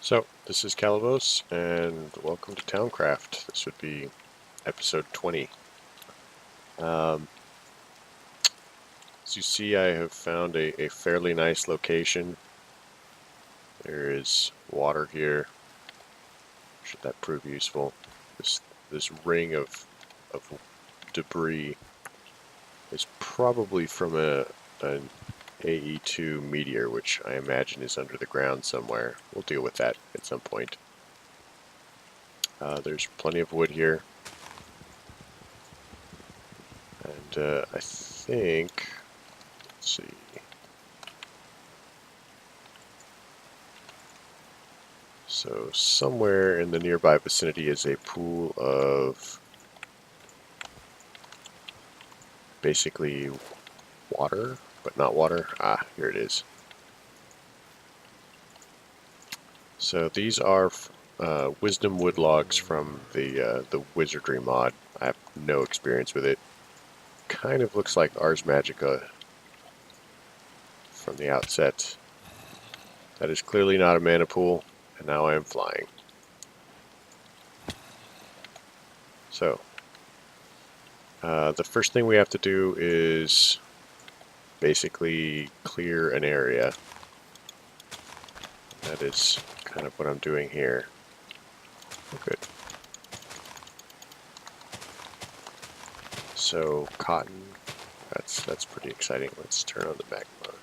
So, this is Calibos, and welcome to Towncraft. This would be episode 20. As you see, I have found a fairly nice location. There is water here. Should that prove useful? This ring of debris is probably from an AE2 meteor, which I imagine is under the ground somewhere. We'll deal with that at some point. There's plenty of wood here. And I think, let's see. So somewhere in the nearby vicinity is a pool of basically water, but not water. Ah, here it is. So these are wisdom wood logs from the wizardry mod. I have no experience with it. Kind of looks like Ars Magica from the outset. That is clearly not a mana pool, and now I am flying. So, the first thing we have to do is basically clear an area. That is kind of what I'm doing here. Oh, good. So cotton, that's pretty exciting. Let's turn on the back mode.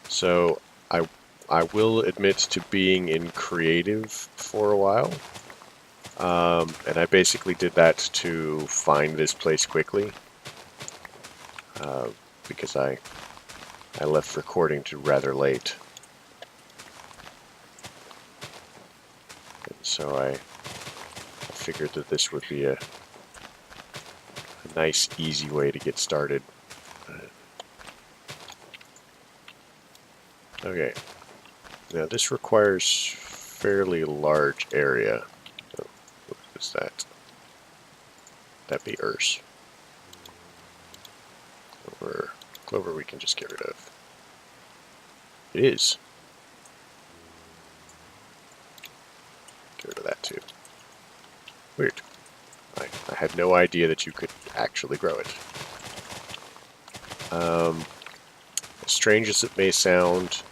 So I will admit to being in creative for a while. And I basically did that to find this place quickly. Because I left recording to rather late. And so I figured that this would be a nice, easy way to get started. Okay, now this requires fairly large area. Oh, what is that? That'd be Urs. Clover we can just get rid of. It is. Get rid of that too. Weird. I had no idea that you could actually grow it. As strange as it may sound,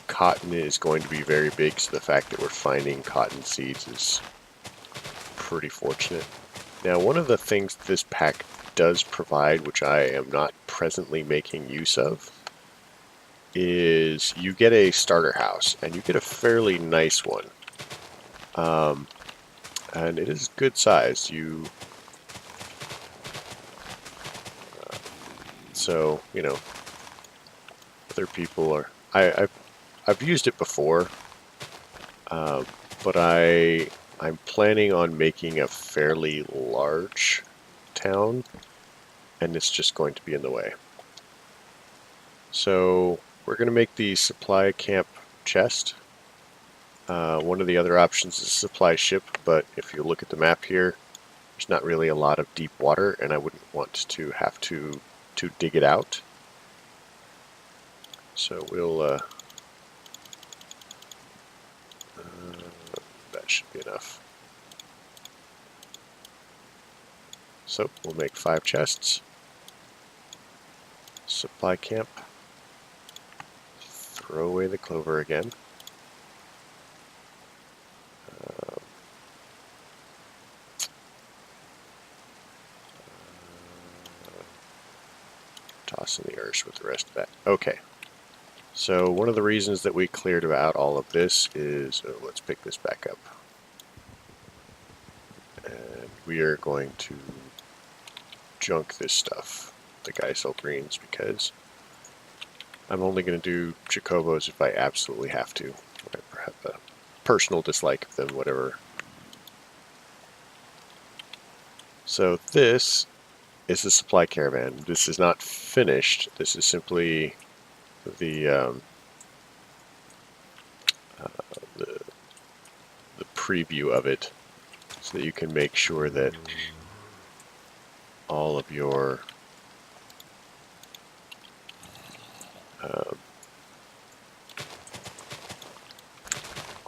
cotton is going to be very big, so the fact that we're finding cotton seeds is pretty fortunate. Now, one of the things this pack does provide, which I am not presently making use of, is you get a starter house, and you get a fairly nice one. And it is good size. So, you know, other people are... I've used it before, but I'm planning on making a fairly large town, and it's just going to be in the way. So we're going to make the supply camp chest. One of the other options is supply ship, but if you look at the map here, there's not really a lot of deep water, and I wouldn't want to have to dig it out. So we'll that should be enough. So we'll make 5 chests. Supply camp. Throw away the clover again. Toss in the earth with the rest of that. Okay. So one of the reasons that we cleared out all of this is, let's pick this back up. And we are going to junk this stuff, the Geisel greens, because I'm only going to do Chacobos if I absolutely have to. I have a personal dislike of them, whatever. So this is the supply caravan. This is not finished. This is simply the preview of it, so that you can make sure that all of your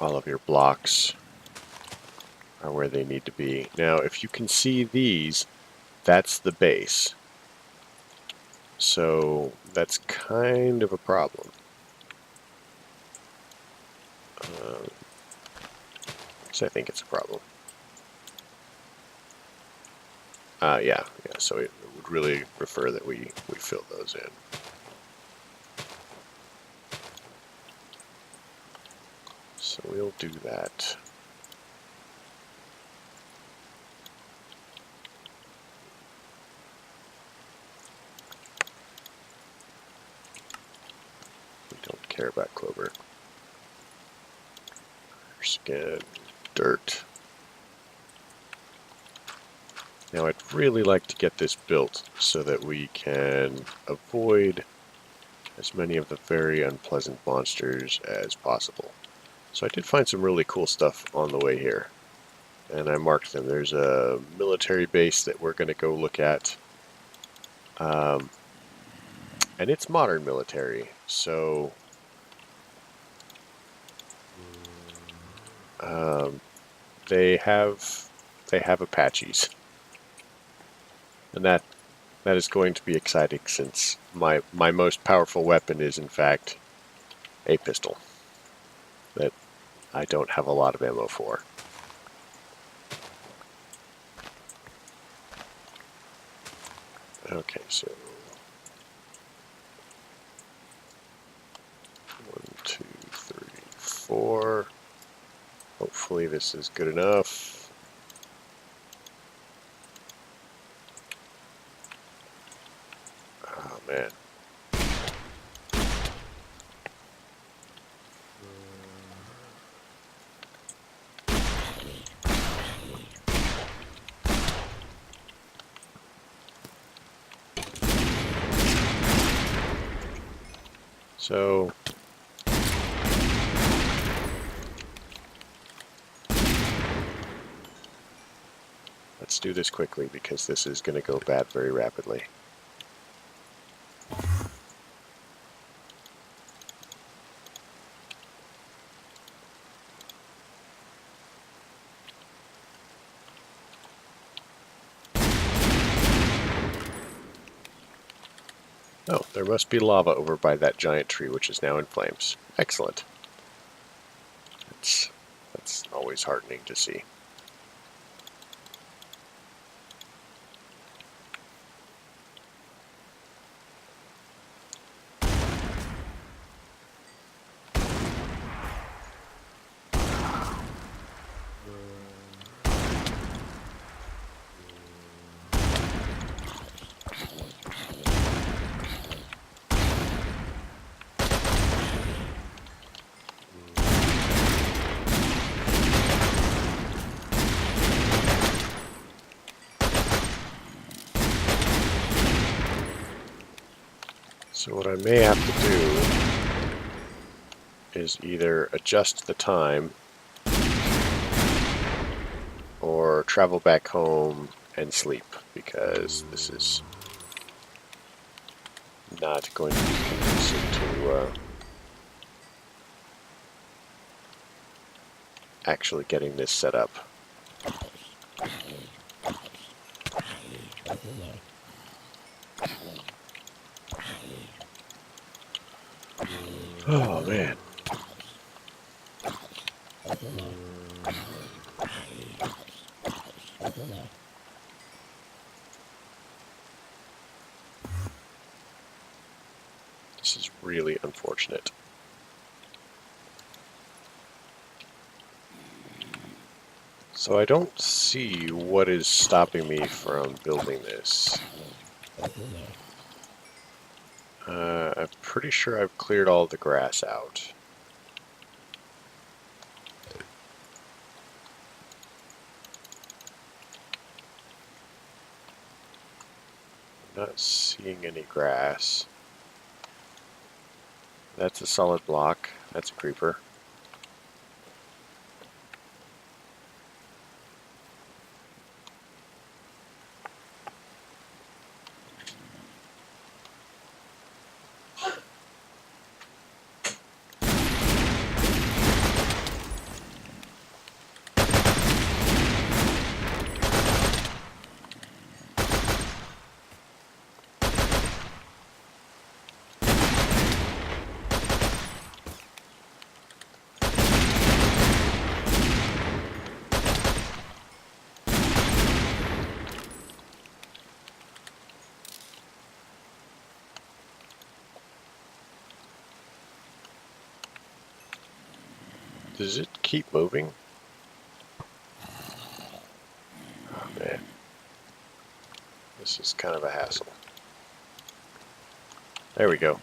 all of your blocks are where they need to be. Now, if you can see these, that's the base. So that's kind of a problem. So I think it's a problem. Yeah. So it would really prefer that we fill those in. So we'll do that. We don't care about clover. Skin, dirt. Now I'd really like to get this built so that we can avoid as many of the very unpleasant monsters as possible. So I did find some really cool stuff on the way here, and I marked them. There's a military base that we're going to go look at, and it's modern military, so they have Apaches, and that is going to be exciting since my most powerful weapon is in fact a pistol that I don't have a lot of ammo for. Okay, so 1, 2, 3, 4. Hopefully this is good enough. Oh man. So let's do this quickly because this is going to go bad very rapidly. Oh, there must be lava over by that giant tree, which is now in flames. Excellent. That's always heartening to see. So what I may have to do is either adjust the time or travel back home and sleep, because this is not going to be conducive to actually getting this set up. Oh man. This is really unfortunate. So I don't see what is stopping me from building this. I'm pretty sure I've cleared all the grass out. I'm not seeing any grass. That's a solid block. That's a creeper. Does it keep moving? Oh, man. This is kind of a hassle. There we go.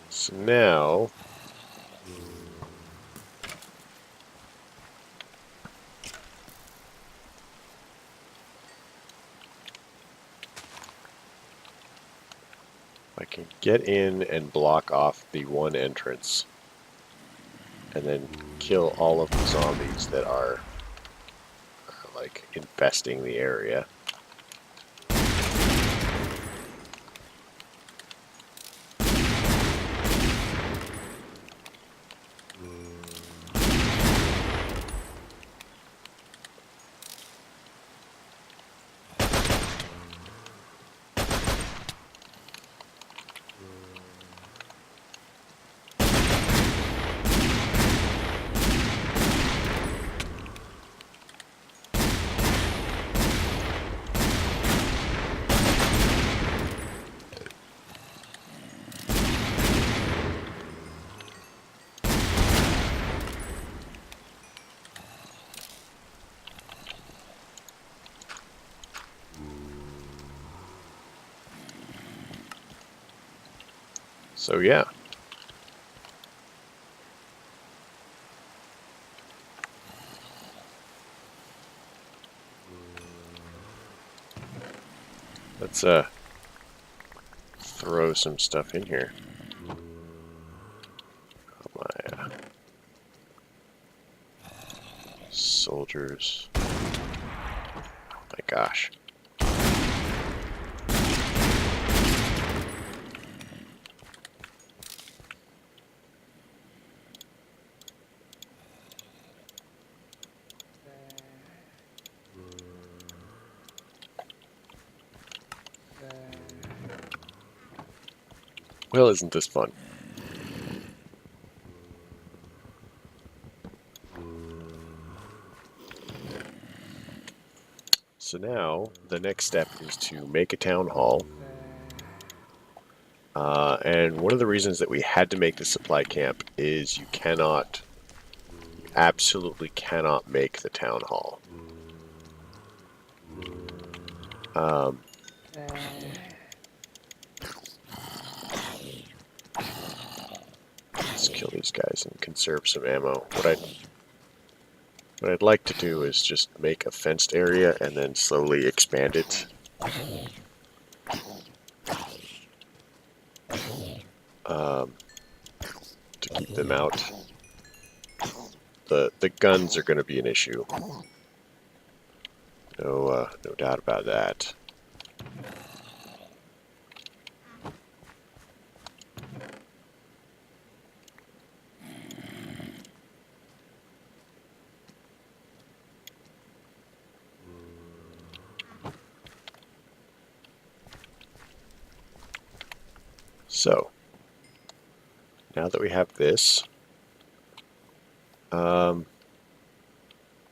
So now... I can get in and block off the one entrance and then kill all of the zombies that are like infesting the area. So yeah. Let's throw some stuff in here. Oh my soldiers. My gosh. Well, isn't this fun? So now, the next step is to make a town hall. And one of the reasons that we had to make the supply camp is you absolutely cannot make the town hall. Let's kill these guys and conserve some ammo. What I'd like to do is just make a fenced area and then slowly expand it. To keep them out. The guns are going to be an issue. No doubt about that. So, now that we have this,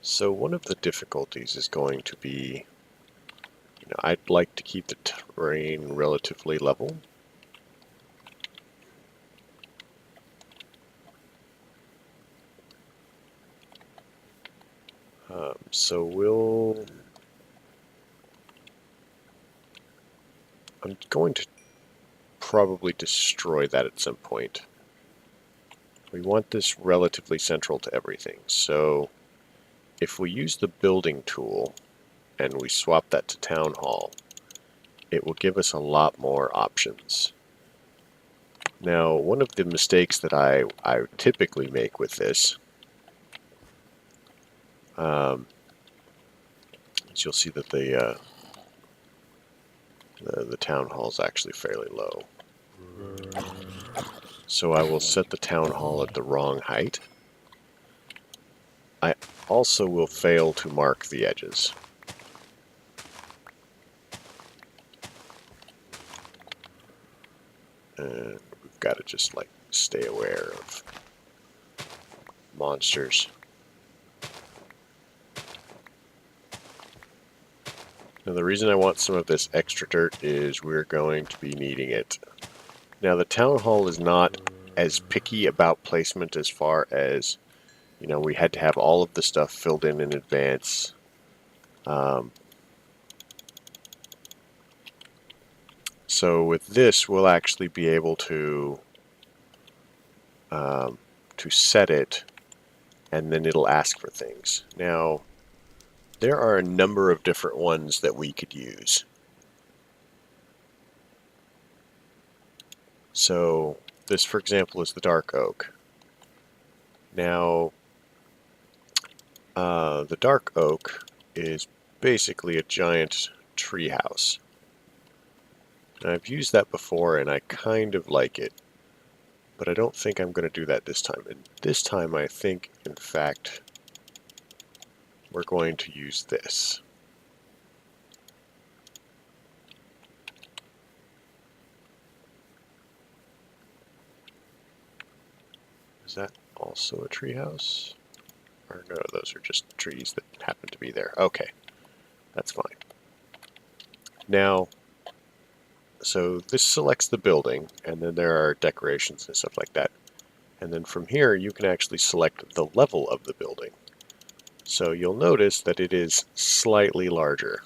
so one of the difficulties is going to be, I'd like to keep the terrain relatively level. So I'm going to probably destroy that at some point. We want this relatively central to everything, so if we use the building tool and we swap that to town hall, it will give us a lot more options. Now, one of the mistakes that I typically make with this is you'll see that the town hall is actually fairly low. So I will set the town hall at the wrong height. I also will fail to mark the edges. And we've got to just like stay aware of monsters. Now the reason I want some of this extra dirt is we're going to be needing it Now the town hall is not as picky about placement as far as, you know, we had to have all of the stuff filled in advance. So with this, we'll actually be able to set it, and then it'll ask for things. Now, there are a number of different ones that we could use. So this, for example, is the dark oak. Now, the dark oak is basically a giant tree house. And I've used that before, and I kind of like it. But I don't think I'm going to do that this time. And this time I think, in fact, we're going to use this. Is that also a treehouse? Or no, those are just trees that happen to be there. Okay, that's fine. Now, so this selects the building, and then there are decorations and stuff like that. And then from here, you can actually select the level of the building. So you'll notice that it is slightly larger.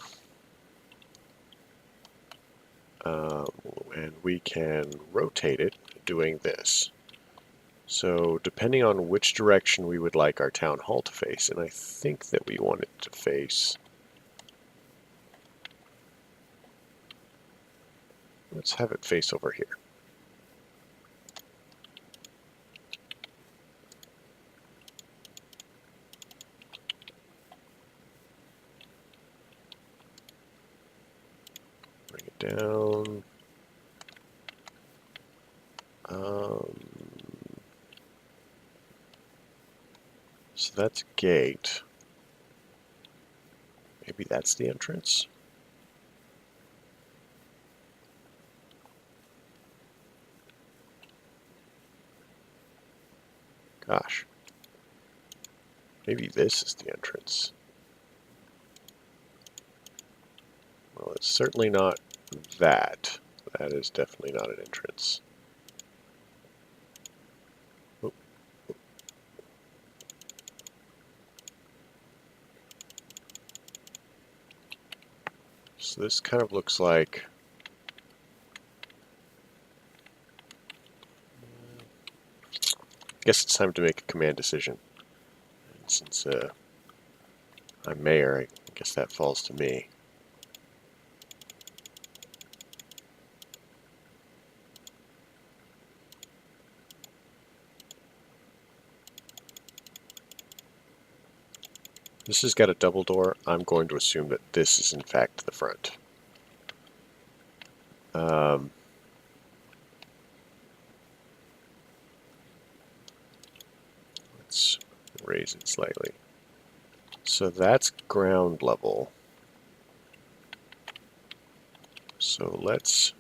And we can rotate it doing this. So depending on which direction we would like our town hall to face, and I think that we want it to face... Let's have it face over here. Bring it down. So that's a gate. Maybe that's the entrance? Gosh. Maybe this is the entrance. Well, it's certainly not that. That is definitely not an entrance. Oh. So this kind of looks like... I guess it's time to make a command decision. And since I'm mayor, I guess that falls to me. This has got a double door. I'm going to assume that this is in fact the front. Let's raise it slightly. So that's ground level. So let's,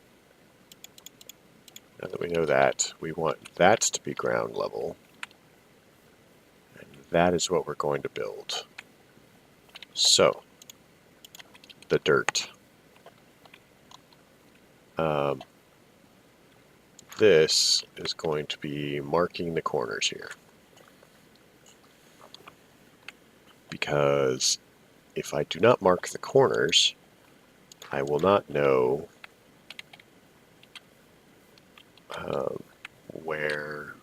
now that we know that, we want that to be ground level. And that is what we're going to build. So, the dirt. This is going to be marking the corners here. Because if I do not mark the corners, I will not know where...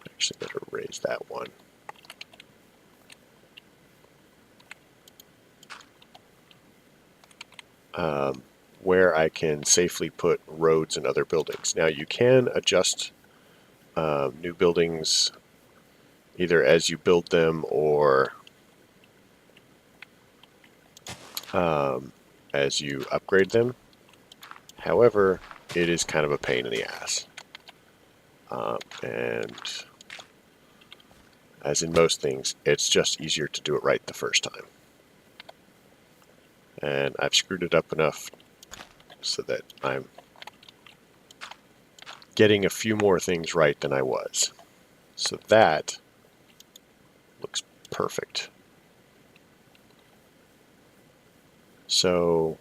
Actually, better raise that one. Where I can safely put roads and other buildings. Now you can adjust new buildings either as you build them or as you upgrade them. However, it is kind of a pain in the ass. And as in most things, it's just easier to do it right the first time. And I've screwed it up enough so that I'm getting a few more things right than I was. So that looks perfect. So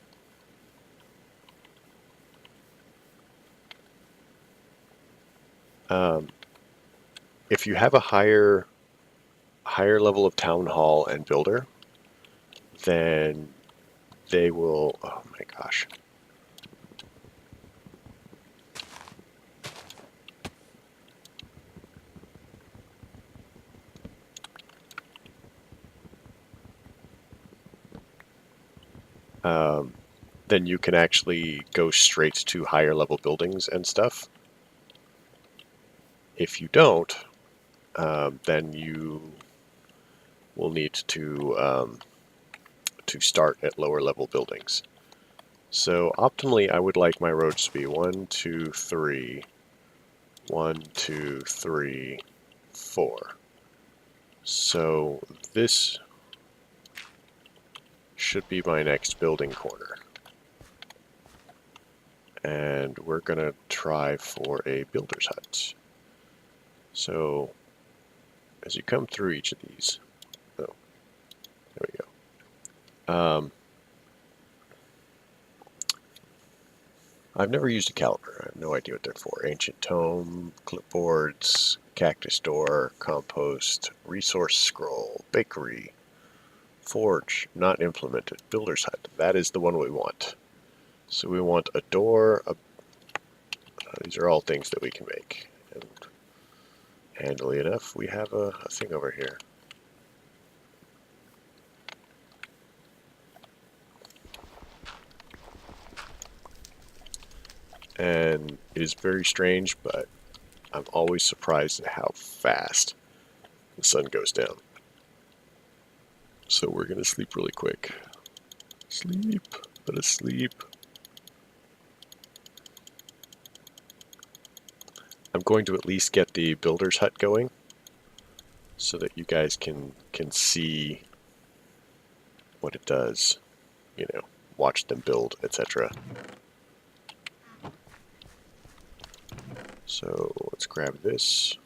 If you have a higher level of town hall and builder, then they will, oh my gosh. Then you can actually go straight to higher level buildings and stuff. If you don't, then you will need to start at lower level buildings. So optimally, I would like my roads to be 1, 2, 3, 1, 2, 3, 4. So this should be my next building corner. And we're going to try for a builder's hut. So as you come through each of these, oh, there we go. I've never used a caliper. I have no idea what they're for. Ancient tome, clipboards, cactus door, compost, resource scroll, bakery, forge, not implemented, builder's hut. That is the one we want. So we want a door. These are all things that we can make. And handily enough, we have a thing over here. And it is very strange, but I'm always surprised at how fast the sun goes down. So we're going to sleep really quick. Sleep. Let us sleep. I'm going to at least get the builder's hut going so that you guys can see what it does. You know, watch them build, etc. So let's grab this.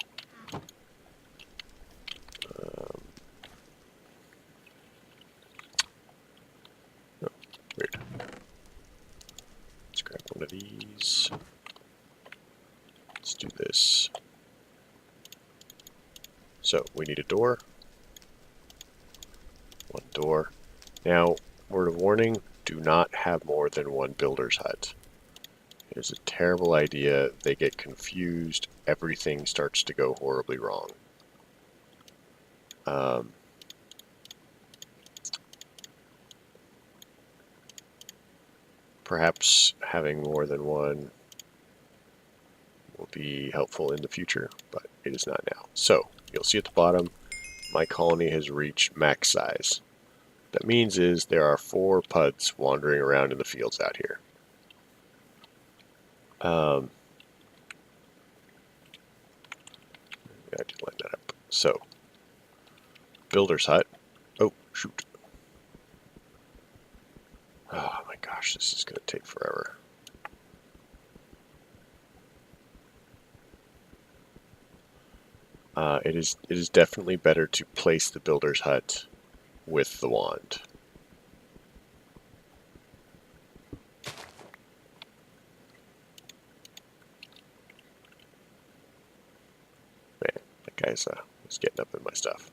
Oh, weird. Let's grab one of these. Let's do this. So we need a door. One door. Now, word of warning, do not have more than one builder's hut. It is a terrible idea. They get confused. Everything starts to go horribly wrong. Perhaps having more than one will be helpful in the future, but it is not now. So, you'll see at the bottom, my colony has reached max size. What that means is there are 4 puds wandering around in the fields out here. I did line that up. So, builder's hut. Oh, shoot. Oh my gosh, this is going to take forever. It is definitely better to place the builder's hut with the wand. Man, that guy's getting up in my stuff.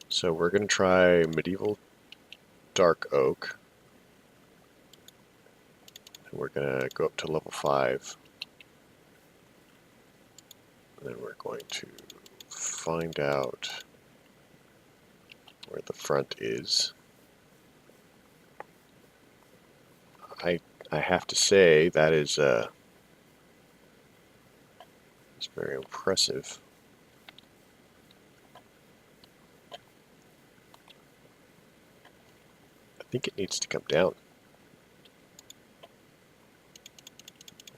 So we're going to try medieval dark oak. And we're going to go up to level 5. And then we're going to find out where the front is. I have to say that is it's very impressive. I think it needs to come down.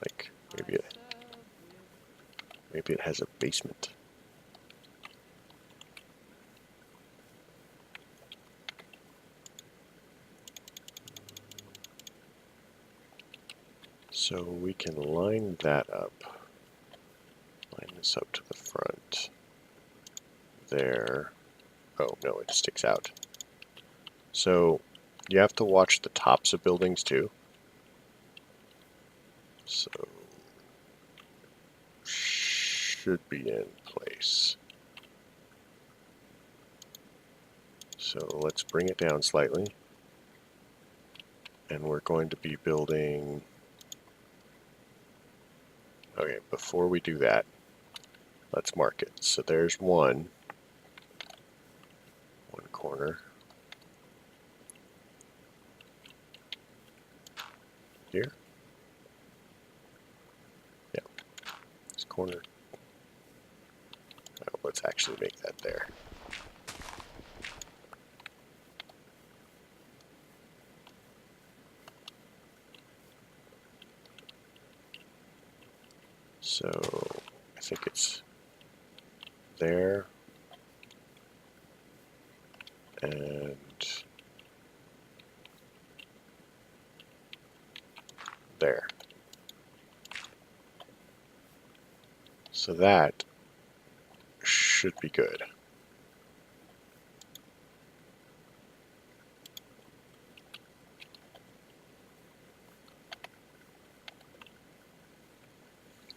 Like maybe it has a basement. So we can line that up. Line this up to the front. There. Oh, no, it sticks out. So you have to watch the tops of buildings too. So should be in place. So let's bring it down slightly. And we're going to be building... Okay, before we do that, let's mark it. So there's one corner. Here? Yeah, this corner. Oh, let's actually make that there. So I think it's there and there. So that should be good.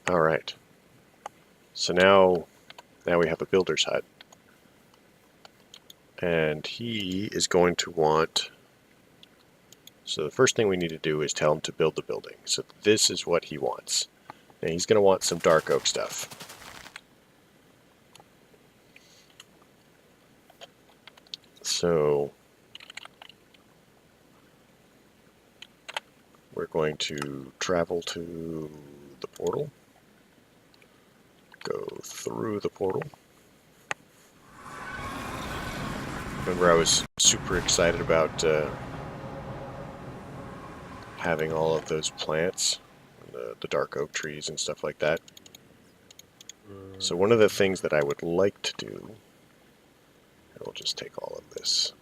All right. So now we have a builder's hut. And he is going to want... So the first thing we need to do is tell him to build the building. So this is what he wants. And he's going to want some dark oak stuff. So we're going to travel to the portal. Go through the portal. Remember, I was super excited about having all of those plants, the dark oak trees and stuff like that. So one of the things that I would like to do, I will just take all of this.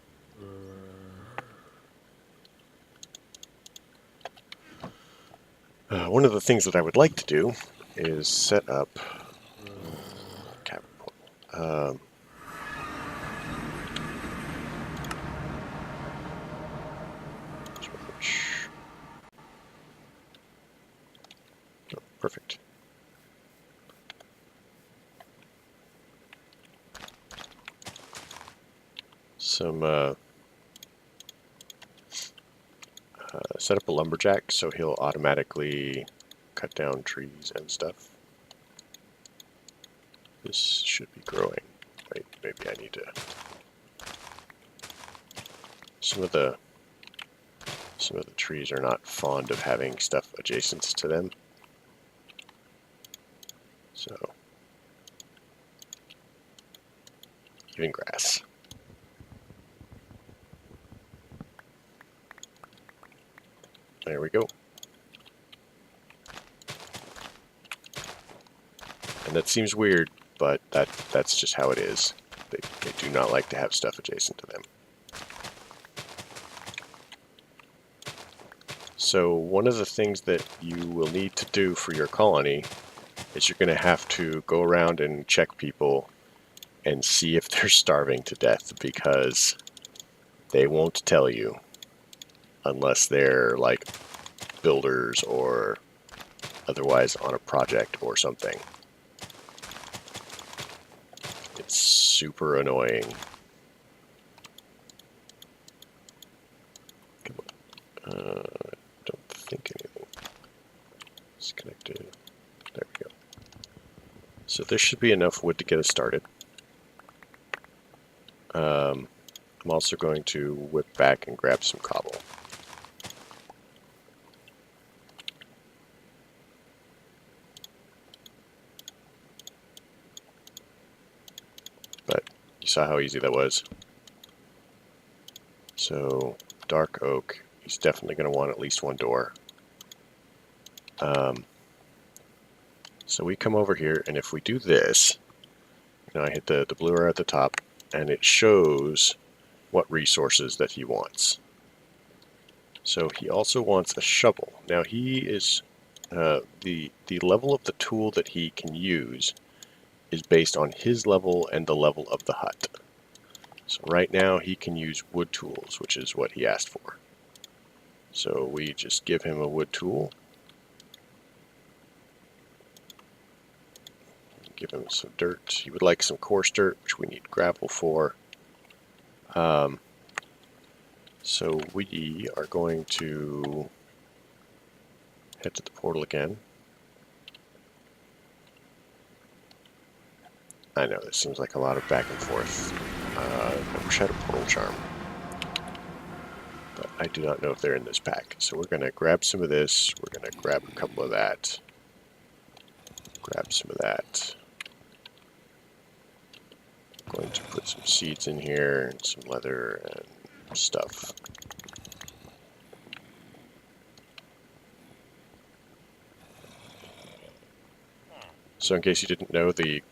One of the things that I would like to do is set up cavern portal. Oh, perfect. Some set up a lumberjack so he'll automatically cut down trees and stuff. This should be growing. Wait, maybe I need to... Some of the trees are not fond of having stuff adjacent to them. So, even grass. There we go. And that seems weird, but that's just how it is. They do not like to have stuff adjacent to them. So one of the things that you will need to do for your colony is you're going to have to go around and check people and see if they're starving to death, because they won't tell you unless they're like builders or otherwise on a project or something. It's super annoying. Come on. Don't think anything is connected. There we go. So there should be enough wood to get us started. I'm also going to whip back and grab some cobble. But you saw how easy that was. So dark oak, he's definitely going to want at least one door. So we come over here, and if we do this, I hit the blue arrow at the top, and it shows what resources that he wants. So he also wants a shovel. Now he is, the level of the tool that he can use is based on his level and the level of the hut. So right now he can use wood tools, which is what he asked for. So we just give him a wood tool. give him some dirt. He would like some coarse dirt, which we need gravel for. So we are going to head to the portal again. I know, this seems like a lot of back and forth. I wish I had a portal charm. But I do not know if they're in this pack. So we're going to grab some of this. We're going to grab a couple of that. Grab some of that. I'm going to put some seeds in here, and some leather, and stuff. So in case you didn't know, the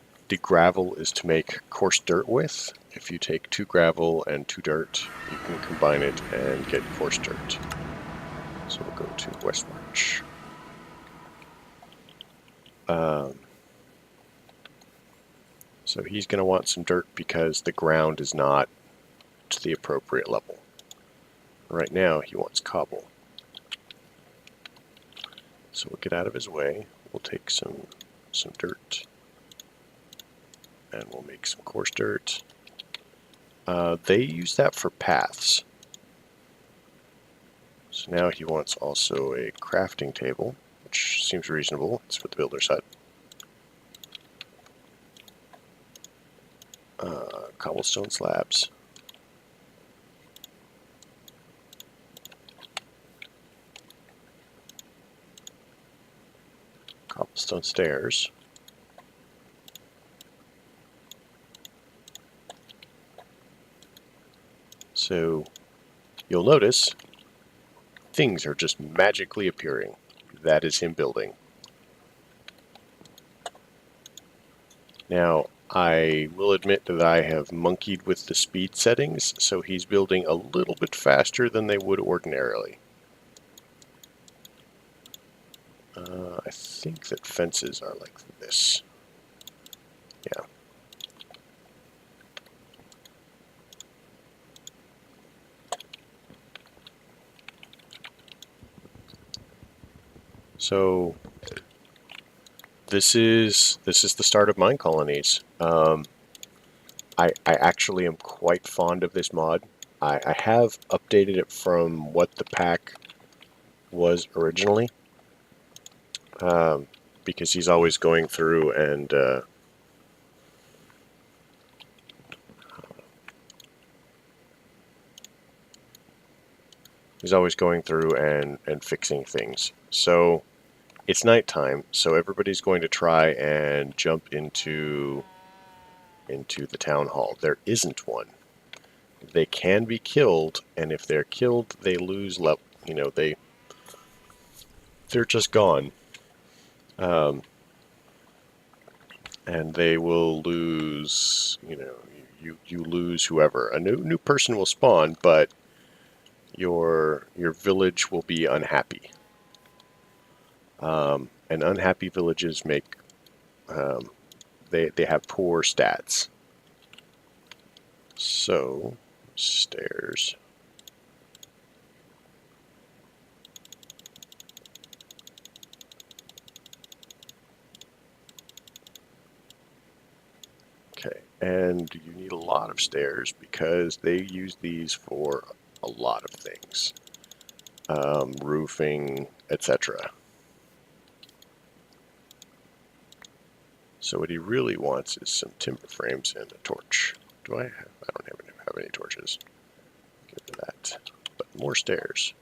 gravel is to make coarse dirt with. If you take 2 gravel and 2 dirt, you can combine it and get coarse dirt. So we'll go to West March. So he's going to want some dirt because the ground is not to the appropriate level. Right now he wants cobble. So we'll get out of his way. We'll take some dirt. And we'll make some coarse dirt. They use that for paths. So now he wants also a crafting table, which seems reasonable. It's for the builder's hut. Cobblestone slabs. Cobblestone stairs. So you'll notice things are just magically appearing. That is him building. Now, I will admit that I have monkeyed with the speed settings, so he's building a little bit faster than they would ordinarily. I think that fences are like this. Yeah. So this is the start of mine colonies. I actually am quite fond of this mod. I have updated it from what the pack was originally, because he's always going through and fixing things. So it's nighttime, so everybody's going to try and jump into the town hall. There isn't one. They can be killed, and if they're killed, they lose level. You know, they're just gone, and they will lose. You know, you lose whoever. A new person will spawn, but your village will be unhappy. And unhappy villages make they have poor stats. So stairs. Okay, and you need a lot of stairs because they use these for a lot of things. Roofing, etc. So what he really wants is some timber frames and a torch. I don't have any torches. Get rid of that. But more stairs.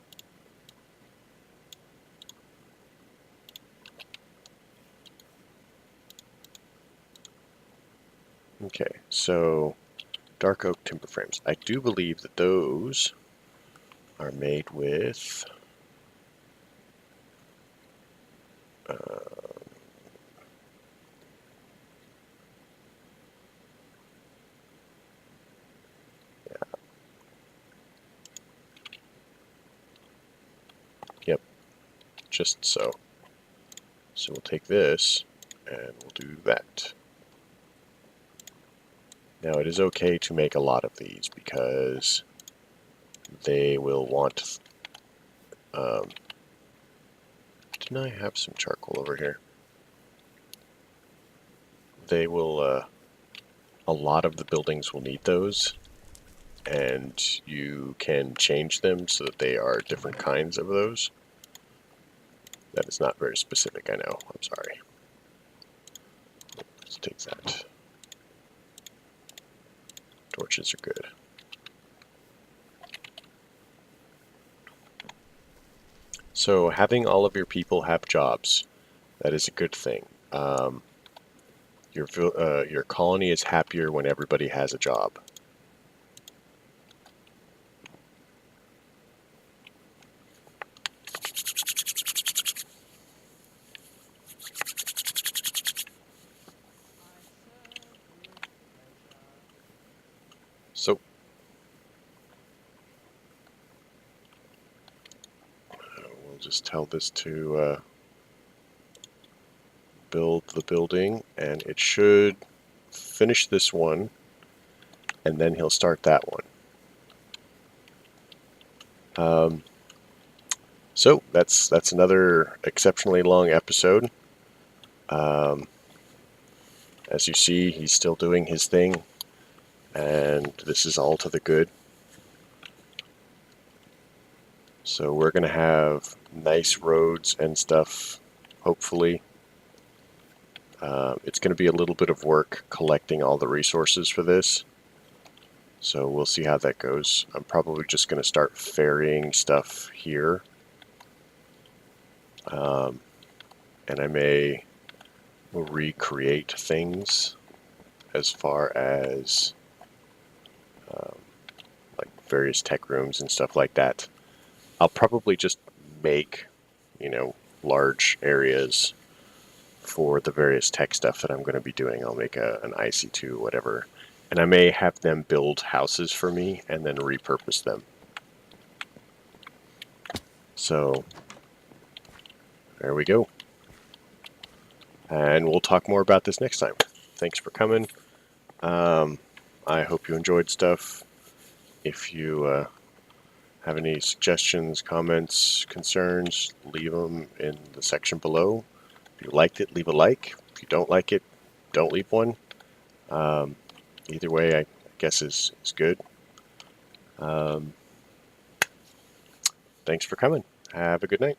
Okay, so dark oak timber frames. I do believe that those are made with yep, just so. So we'll take this and we'll do that. Now it is okay to make a lot of these because they will want. Didn't I have some charcoal over here? they will, a lot of the buildings will need those, and you can change them so that they are different kinds of those. That is not very specific, I know. I'm sorry. Let's take that. Torches are good. So having all of your people have jobs, that is a good thing. Your colony is happier when everybody has a job. So we'll just tell this to build the building, and it should finish this one, and then he'll start that one. So that's another exceptionally long episode. As you see, he's still doing his thing, and this is all to the good. So we're going to have nice roads and stuff, hopefully. It's going to be a little bit of work collecting all the resources for this. So we'll see how that goes. I'm probably just going to start ferrying stuff here. And I may recreate things as far as like various tech rooms and stuff like that. I'll probably just make, large areas for the various tech stuff that I'm going to be doing. I'll make an IC2, whatever. And I may have them build houses for me and then repurpose them. So there we go. And we'll talk more about this next time. Thanks for coming. I hope you enjoyed stuff. If you have any suggestions, comments, concerns, leave them in the section below. If you liked it, leave a like. If you don't like it, don't leave one. Either way, I guess is good. Thanks for coming. Have a good night.